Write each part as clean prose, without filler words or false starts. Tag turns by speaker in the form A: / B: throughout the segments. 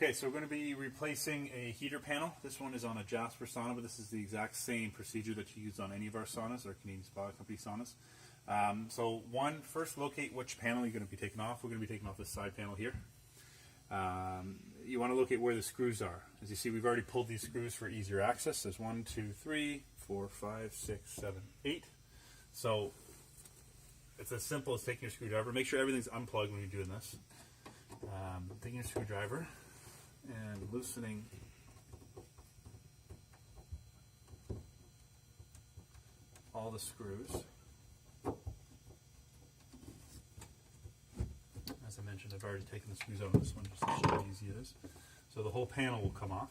A: Okay, so we're going to be replacing a heater panel. This one is on a Jasper sauna, but this is the exact same procedure that you use on any of our saunas, our Canadian Spa Company saunas. First locate which panel you're going to be taking off. We're going to be taking off this side panel here. You want to locate where the screws are. As you see, we've already pulled these screws for easier access. There's 1, 2, 3, 4, 5, 6, 7, 8. So it's as simple as taking your screwdriver. Make sure everything's unplugged when you're doing this. Taking your screwdriver and loosening all the screws. As I mentioned, I've already taken the screws out of this one just to show how easy it is. So the whole panel will come off.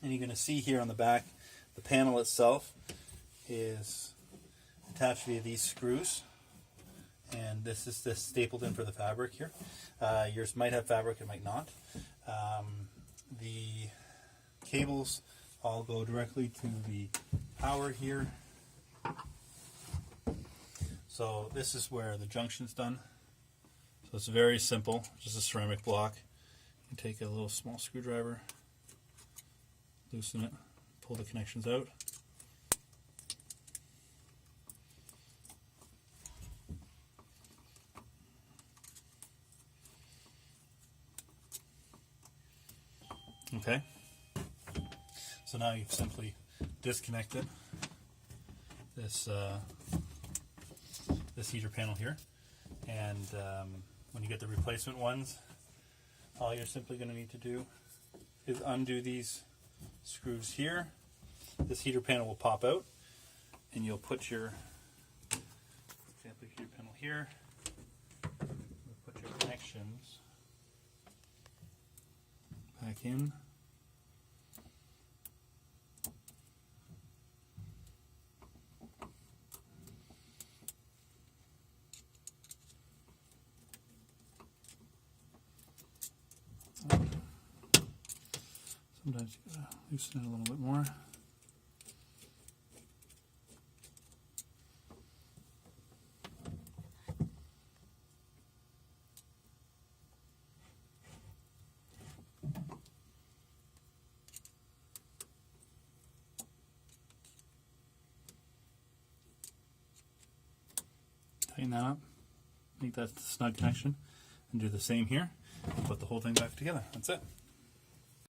A: And you're going to see here on the back, the panel itself is attached via these screws. And this is stapled in for the fabric here. Yours might have fabric, it might not. The cables all go directly to the power here. So this is where the junction's done. So it's very simple, just a ceramic block. You take a little small screwdriver, loosen it, pull the connections out. Okay, so now you've simply disconnected this this heater panel here, and when you get the replacement ones, all you're simply going to need to do is undo these screws here. This heater panel will pop out, and you'll put your, for example, heater panel here. You'll put your connections back in. Sometimes you gotta loosen it a little bit more. Tighten that up, make that snug connection, and do the same here. Put the whole thing back together. That's it.